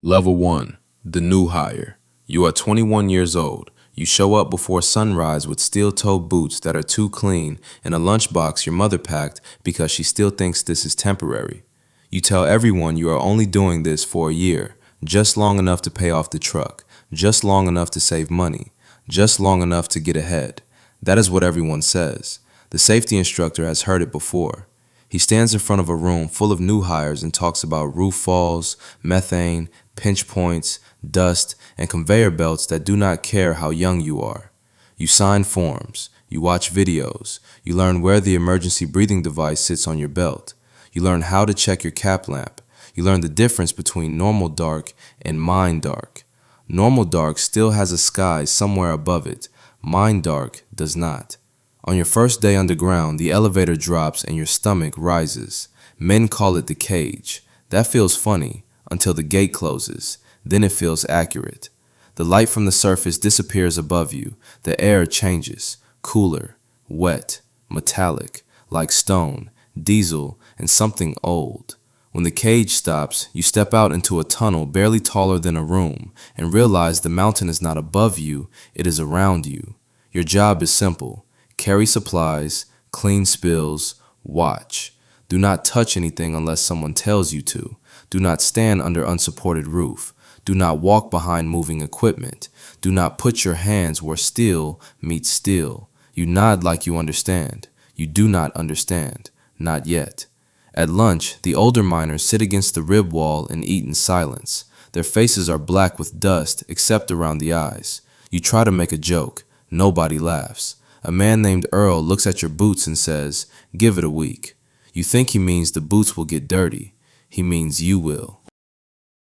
Level 1. The new hire. You are 21 years old. You show up before sunrise with steel-toed boots that are too clean and a lunchbox your mother packed because she still thinks this is temporary. You tell everyone you are only doing this for a year, just long enough to pay off the truck, just long enough to save money, just long enough to get ahead. That is what everyone says. The safety instructor has heard it before. He stands in front of a room full of new hires and talks about roof falls, methane, pinch points, dust, and conveyor belts that do not care how young you are. You sign forms, you watch videos, you learn where the emergency breathing device sits on your belt. You learn how to check your cap lamp. You learn the difference between normal dark and mind dark. Normal dark still has a sky somewhere above it. Mind dark does not. On your first day underground, the elevator drops and your stomach rises. Men call it the cage. That feels funny until the gate closes. Then it feels accurate. The light from the surface disappears above you. The air changes. Cooler, wet, metallic, like stone, diesel, and something old. When the cage stops, you step out into a tunnel barely taller than a room and realize the mountain is not above you, it is around you. Your job is simple. Carry supplies, clean spills, watch. Do not touch anything unless someone tells you to. Do not stand under unsupported roof. Do not walk behind moving equipment. Do not put your hands where steel meets steel. You nod like you understand. You do not understand. Not yet. At lunch, the older miners sit against the rib wall and eat in silence. Their faces are black with dust except around the eyes. You try to make a joke. Nobody laughs. A man named Earl looks at your boots and says, "Give it a week." You think he means the boots will get dirty. He means you will.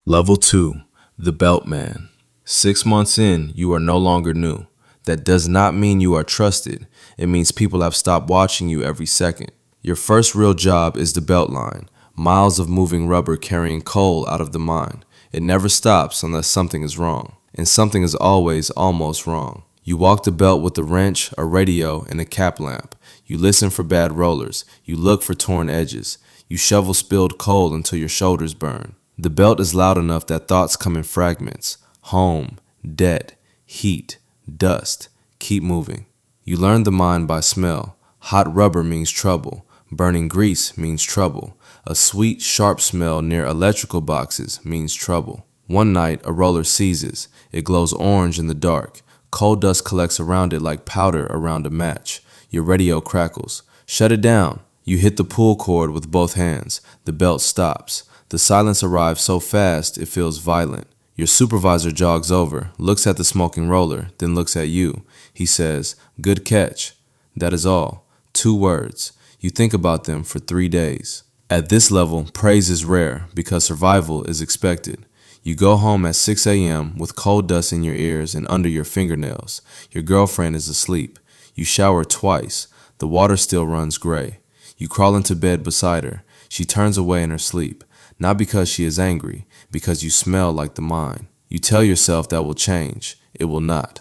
Level 2. The Belt Man. 6 months in, you are no longer new. That does not mean you are trusted. It means people have stopped watching you every second. Your first real job is the belt line, miles of moving rubber carrying coal out of the mine. It never stops unless something is wrong, and something is always almost wrong. You walk the belt with a wrench, a radio, and a cap lamp. You listen for bad rollers. You look for torn edges. You shovel spilled coal until your shoulders burn. The belt is loud enough that thoughts come in fragments. Home, debt, heat, dust. Keep moving. You learn the mine by smell. Hot rubber means trouble. Burning grease means trouble. A sweet, sharp smell near electrical boxes means trouble. One night, a roller seizes. It glows orange in the dark. Coal dust collects around it like powder around a match. Your radio crackles. Shut it down. You hit the pull cord with both hands. The belt stops. The silence arrives so fast it feels violent. Your supervisor jogs over, looks at the smoking roller, then looks at you. He says, "Good catch." That is all. 2 words. You think about them for 3 days. At this level, praise is rare because survival is expected. You go home at 6 a.m. with coal dust in your ears and under your fingernails. Your girlfriend is asleep. You shower twice. The water still runs gray. You crawl into bed beside her. She turns away in her sleep, not because she is angry, because you smell like the mine. You tell yourself that will change. It will not.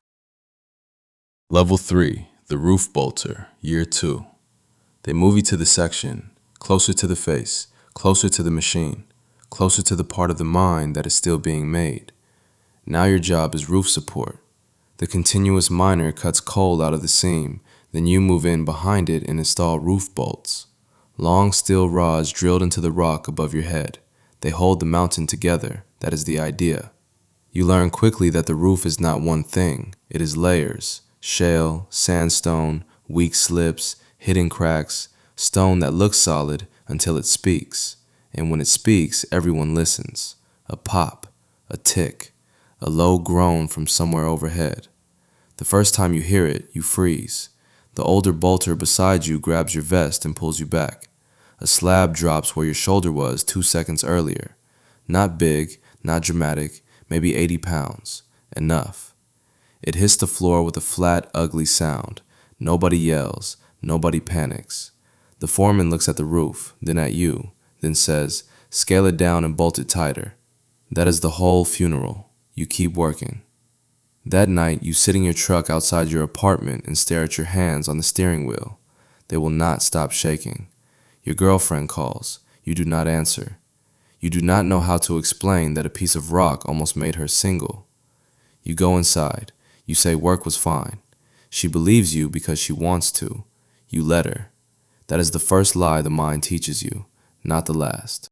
Level 3. The Roof Bolter, Year 2. They move you to the section, closer to the face, closer to the machine, closer to the part of the mine that is still being made. Now your job is roof support. The continuous miner cuts coal out of the seam, then you move in behind it and install roof bolts. Long steel rods drilled into the rock above your head. They hold the mountain together. That is the idea. You learn quickly that the roof is not one thing. It is layers: shale, sandstone, weak slips, hidden cracks, stone that looks solid until it speaks. And when it speaks, everyone listens. A pop, a tick, a low groan from somewhere overhead. The first time you hear it, you freeze. The older bolter beside you grabs your vest and pulls you back. A slab drops where your shoulder was 2 seconds earlier. Not big, not dramatic, maybe 80 pounds. Enough. It hits the floor with a flat, ugly sound. Nobody yells. Nobody panics. The foreman looks at the roof, then at you, then says, "Scale it down and bolt it tighter." That is the whole funeral. You keep working. That night, you sit in your truck outside your apartment and stare at your hands on the steering wheel. They will not stop shaking. Your girlfriend calls. You do not answer. You do not know how to explain that a piece of rock almost made her single. You go inside. You say work was fine. She believes you because she wants to. You let her. That is the first lie the mind teaches you, not the last.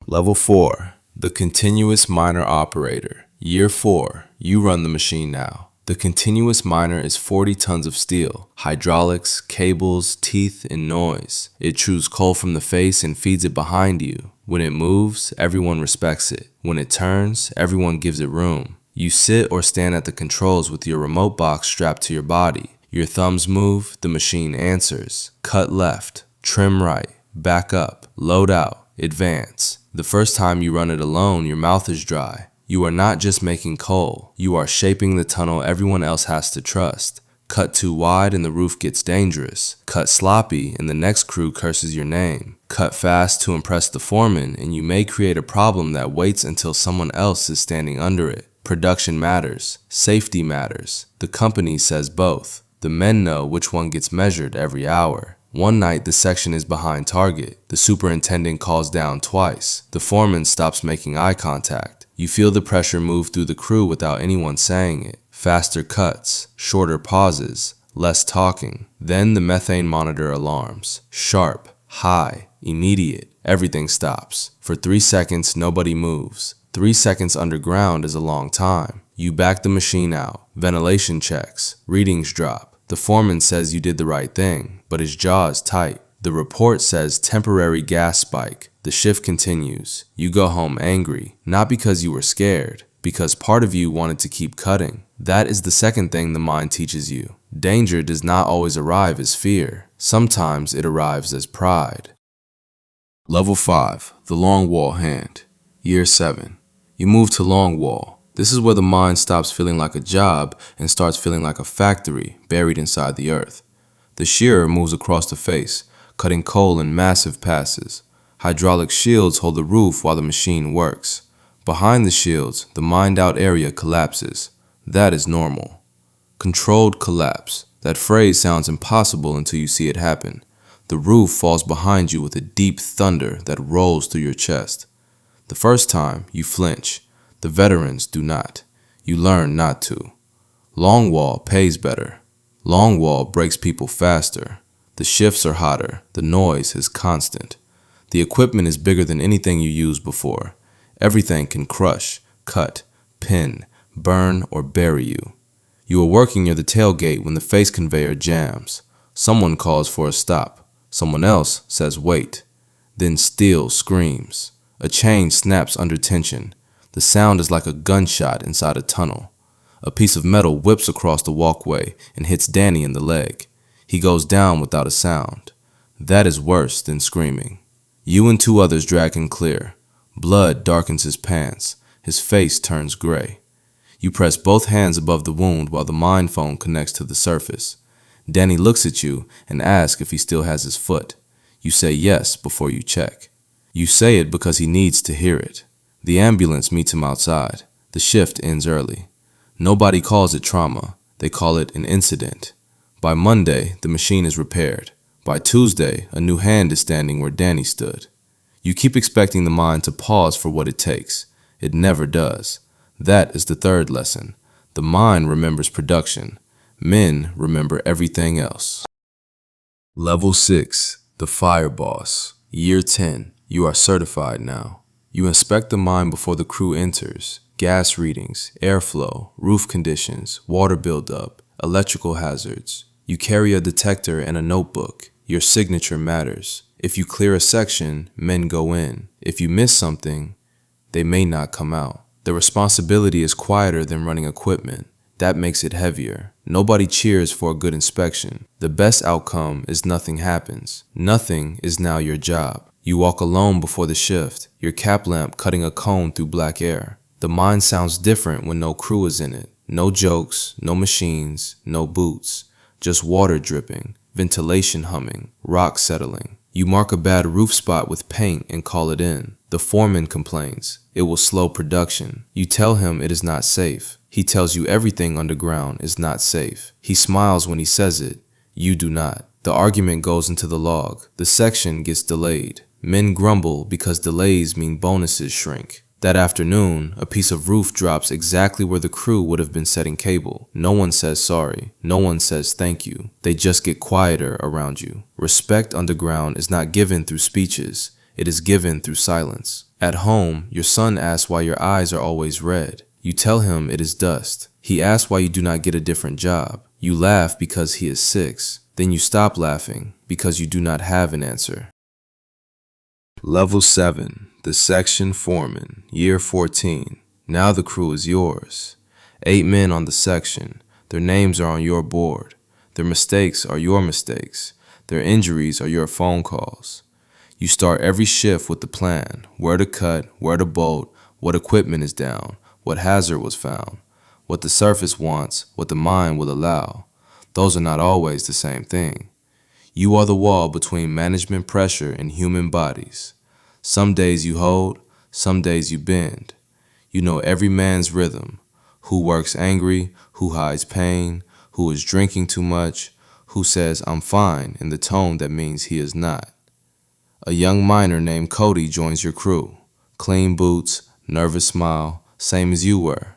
Level 4. The Continuous Miner Operator. Year 4. You run the machine now. The continuous miner is 40 tons of steel, hydraulics, cables, teeth, and noise. It chews coal from the face and feeds it behind you. When it moves, everyone respects it. When it turns, everyone gives it room. You sit or stand at the controls with your remote box strapped to your body. Your thumbs move, the machine answers. Cut left, trim right, back up, load out, advance. The first time you run it alone, your mouth is dry. You are not just making coal, you are shaping the tunnel everyone else has to trust. Cut too wide and the roof gets dangerous. Cut sloppy and the next crew curses your name. Cut fast to impress the foreman and you may create a problem that waits until someone else is standing under it. Production matters. Safety matters. The company says both. The men know which one gets measured every hour. One night the section is behind target. The superintendent calls down twice. The foreman stops making eye contact. You feel the pressure move through the crew without anyone saying it. Faster cuts, shorter pauses, less talking. Then the methane monitor alarms. Sharp, high, immediate. Everything stops. For 3 seconds, nobody moves. 3 seconds underground is a long time. You back the machine out. Ventilation checks. Readings drop. The foreman says you did the right thing, but his jaw is tight. The report says temporary gas spike. The shift continues. You go home angry, not because you were scared, because part of you wanted to keep cutting. That is the second thing the mind teaches you. Danger does not always arrive as fear. Sometimes it arrives as pride. Level 5. The Long Wall Hand. Year 7. You move to Long Wall. This is where the mind stops feeling like a job and starts feeling like a factory buried inside the earth. The shearer moves across the face, cutting coal in massive passes. Hydraulic shields hold the roof while the machine works. Behind the shields, the mined-out area collapses. That is normal. Controlled collapse. That phrase sounds impossible until you see it happen. The roof falls behind you with a deep thunder that rolls through your chest. The first time, you flinch. The veterans do not. You learn not to. Long Wall pays better. Long Wall breaks people faster. The shifts are hotter. The noise is constant. The equipment is bigger than anything you used before. Everything can crush, cut, pin, burn, or bury you. You are working near the tailgate when the face conveyor jams. Someone calls for a stop. Someone else says wait. Then steel screams. A chain snaps under tension. The sound is like a gunshot inside a tunnel. A piece of metal whips across the walkway and hits Danny in the leg. He goes down without a sound. That is worse than screaming. You and 2 others drag him clear. Blood darkens his pants. His face turns gray. You press both hands above the wound while the mind phone connects to the surface. Danny looks at you and asks if he still has his foot. You say yes before you check. You say it because he needs to hear it. The ambulance meets him outside. The shift ends early. Nobody calls it trauma. They call it an incident. By Monday, the machine is repaired. By Tuesday, a new hand is standing where Danny stood. You keep expecting the mind to pause for what it takes. It never does. That is the third lesson. The mind remembers production. Men remember everything else. Level 6. The Fire Boss. Year 10. You are certified now. You inspect the mine before the crew enters. Gas readings, airflow, roof conditions, water buildup, electrical hazards. You carry a detector and a notebook. Your signature matters. If you clear a section, men go in. If you miss something, they may not come out. The responsibility is quieter than running equipment. That makes it heavier. Nobody cheers for a good inspection. The best outcome is nothing happens. Nothing is now your job. You walk alone before the shift, your cap lamp cutting a cone through black air. The mine sounds different when no crew is in it. No jokes, no machines, no boots. Just water dripping, ventilation humming, rock settling. You mark a bad roof spot with paint and call it in. The foreman complains. It will slow production. You tell him it is not safe. He tells you everything underground is not safe. He smiles when he says it. You do not. The argument goes into the log. The section gets delayed. Men grumble because delays mean bonuses shrink. That afternoon, a piece of roof drops exactly where the crew would have been setting cable. No one says sorry. No one says thank you. They just get quieter around you. Respect underground is not given through speeches. It is given through silence. At home, your son asks why your eyes are always red. You tell him it is dust. He asks why you do not get a different job. You laugh because he is 6. Then you stop laughing because you do not have an answer. Level 7, the section foreman, year 14. Now the crew is yours. 8 men on the section. Their names are on your board. Their mistakes are your mistakes. Their injuries are your phone calls. You start every shift with the plan, where to cut, where to bolt, what equipment is down, what hazard was found, what the surface wants, what the mind will allow. Those are not always the same thing. You are the wall between management pressure and human bodies. Some days you hold, some days you bend. You know every man's rhythm, who works angry, who hides pain, who is drinking too much, who says I'm fine in the tone that means he is not. A young miner named Cody joins your crew. Clean boots, nervous smile, same as you were.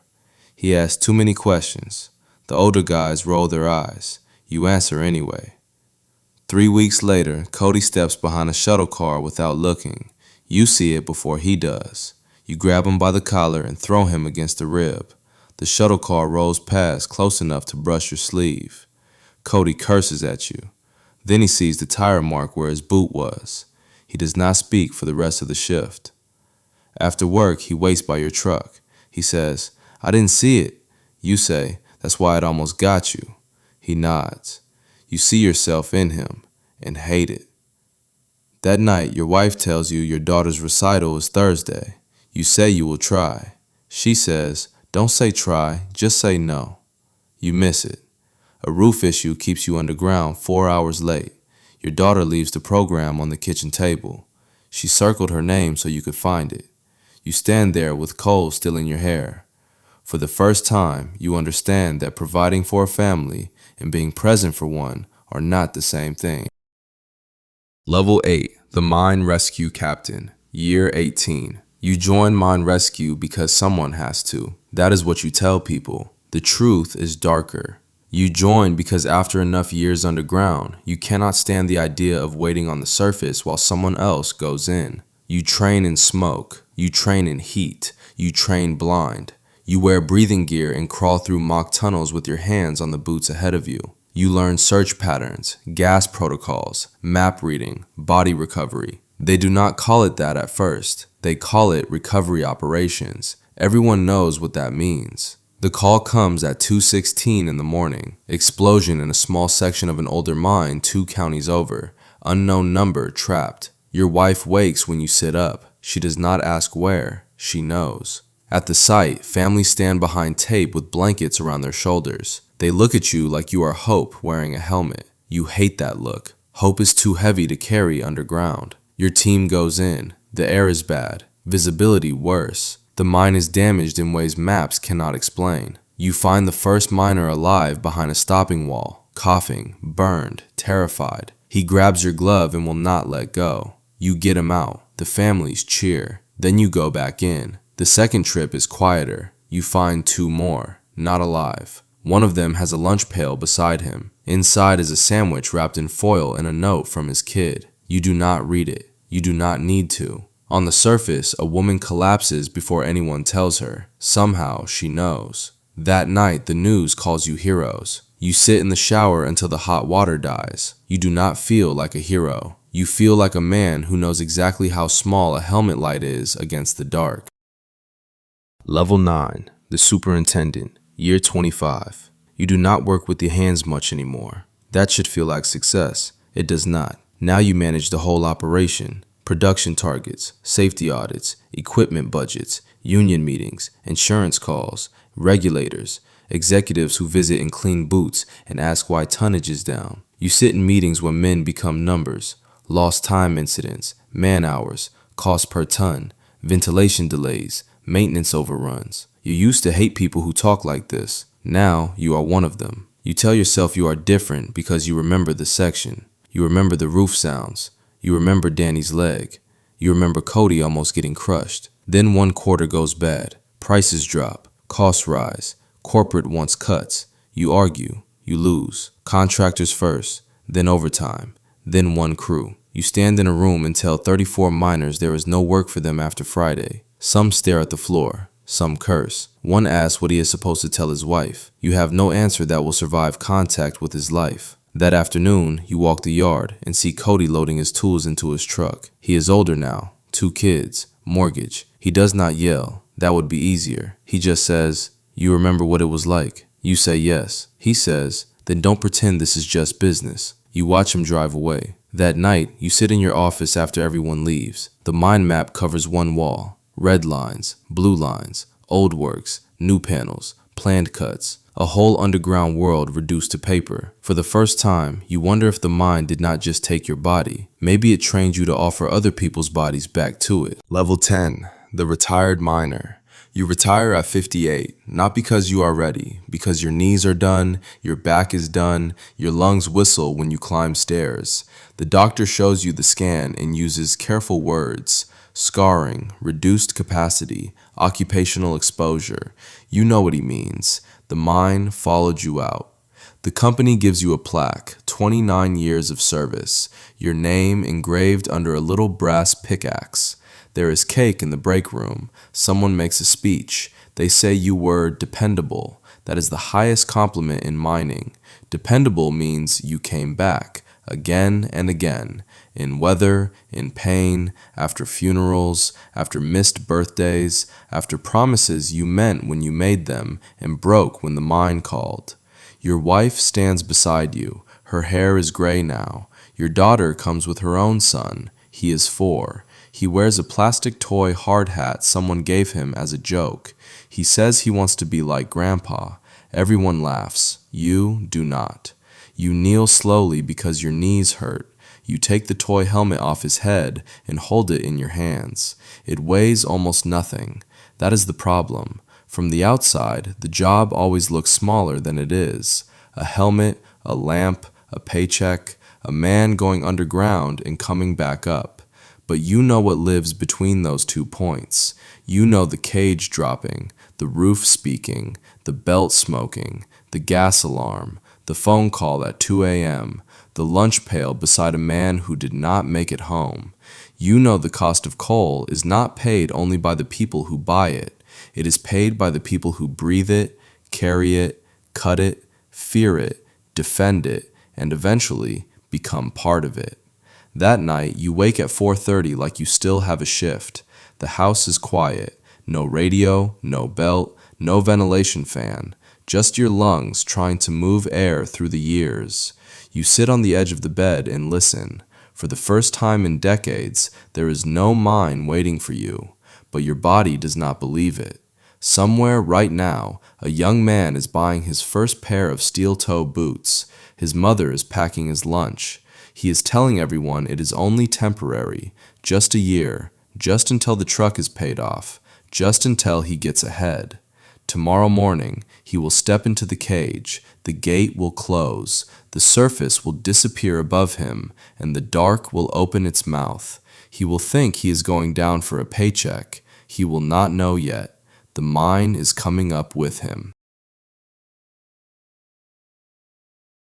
He asks too many questions. The older guys roll their eyes. You answer anyway. 3 weeks later, Cody steps behind a shuttle car without looking. You see it before he does. You grab him by the collar and throw him against the rib. The shuttle car rolls past close enough to brush your sleeve. Cody curses at you. Then he sees the tire mark where his boot was. He does not speak for the rest of the shift. After work, he waits by your truck. He says, I didn't see it. You say, that's why it almost got you. He nods. You see yourself in him and hate it. That night, your wife tells you your daughter's recital is Thursday. You say you will try. She says, don't say try, just say no. You miss it. A roof issue keeps you underground 4 hours late. Your daughter leaves the program on the kitchen table. She circled her name so you could find it. You stand there with coal still in your hair. For the first time, you understand that providing for a family and being present for one are not the same thing. Level 8, the Mine Rescue Captain, year 18. You join Mine Rescue because someone has to. That is what you tell people. The truth is darker. You join because after enough years underground, you cannot stand the idea of waiting on the surface while someone else goes in. You train in smoke. You train in heat. You train blind. You wear breathing gear and crawl through mock tunnels with your hands on the boots ahead of you. You learn search patterns, gas protocols, map reading, body recovery. They do not call it that at first. They call it recovery operations. Everyone knows what that means. The call comes at 2:16 in the morning. Explosion in a small section of an older mine 2 counties over. Unknown number trapped. Your wife wakes when you sit up. She does not ask where. She knows. At the site, families stand behind tape with blankets around their shoulders. They look at you like you are Hope wearing a helmet. You hate that look. Hope is too heavy to carry underground. Your team goes in. The air is bad. Visibility worse. The mine is damaged in ways maps cannot explain. You find the first miner alive behind a stopping wall, coughing, burned, terrified. He grabs your glove and will not let go. You get him out. The families cheer. Then you go back in. The second trip is quieter. You find 2 more, not alive. One of them has a lunch pail beside him. Inside is a sandwich wrapped in foil and a note from his kid. You do not read it. You do not need to. On the surface, a woman collapses before anyone tells her. Somehow, she knows. That night, the news calls you heroes. You sit in the shower until the hot water dies. You do not feel like a hero. You feel like a man who knows exactly how small a helmet light is against the dark. Level 9, the superintendent, year 25. You do not work with your hands much anymore. That should feel like success. It does not. Now you manage the whole operation. Production targets, safety audits, equipment budgets, union meetings, insurance calls, regulators, executives who visit in clean boots and ask why tonnage is down. You sit in meetings where men become numbers, lost time incidents, man hours, cost per ton, ventilation delays, maintenance overruns. You used to hate people who talk like this. Now you are one of them. You tell yourself you are different because you remember the section. You remember the roof sounds. You remember Danny's leg. You remember Cody almost getting crushed. Then one quarter goes bad. Prices drop. Costs rise. Corporate wants cuts. You argue. You lose. Contractors first. Then overtime. Then one crew. You stand in a room and tell 34 miners there is no work for them after Friday. Some stare at the floor. Some curse. One asks what he is supposed to tell his wife. You have no answer that will survive contact with his life. That afternoon, you walk the yard and see Cody loading his tools into his truck. He is older now. 2 kids. Mortgage. He does not yell. That would be easier. He just says, "You remember what it was like?" You say yes. He says, "Then don't pretend this is just business." You watch him drive away. That night, you sit in your office after everyone leaves. The mind map covers one wall. Red lines, blue lines, old works, new panels, planned cuts. A whole underground world reduced to paper. For the first time, you wonder if the mind did not just take your body. Maybe it trained you to offer other people's bodies back to it. Level 10, the retired miner. You retire at 58, not because you are ready, because your knees are done, your back is done, your lungs whistle when you climb stairs. The doctor shows you the scan and uses careful words: scarring, reduced capacity, occupational exposure. You know what he means. The mine followed you out. The company gives you a plaque, 29 years of service, your name engraved under a little brass pickaxe. There is cake in the break room. Someone makes a speech. They say you were dependable. That is the highest compliment in mining. Dependable means you came back again and again, in weather, in pain, after funerals, after missed birthdays, after promises you meant when you made them and broke when the mine called. Your wife stands beside you. Her hair is gray now. Your daughter comes with her own son. He is 4. He wears a plastic toy hard hat someone gave him as a joke. He says he wants to be like Grandpa. Everyone laughs. You do not. You kneel slowly because your knees hurt. You take the toy helmet off his head and hold it in your hands. It weighs almost nothing. That is the problem. From the outside, the job always looks smaller than it is. A helmet, a lamp, a paycheck, a man going underground and coming back up. But you know what lives between those 2 points. You know the cage dropping, the roof speaking, the belt smoking, the gas alarm, the phone call at 2 a.m., the lunch pail beside a man who did not make it home. You know the cost of coal is not paid only by the people who buy it. It is paid by the people who breathe it, carry it, cut it, fear it, defend it, and eventually become part of it. That night, you wake at 4:30 like you still have a shift. The house is quiet. No radio, no belt, no ventilation fan. Just your lungs trying to move air through the years. You sit on the edge of the bed and listen. For the first time in decades, there is no mine waiting for you, but your body does not believe it. Somewhere right now, a young man is buying his first pair of steel-toe boots. His mother is packing his lunch. He is telling everyone it is only temporary, just a year, just until the truck is paid off, just until he gets ahead. Tomorrow morning, he will step into the cage, the gate will close, the surface will disappear above him, and the dark will open its mouth. He will think he is going down for a paycheck. He will not know yet. The mine is coming up with him.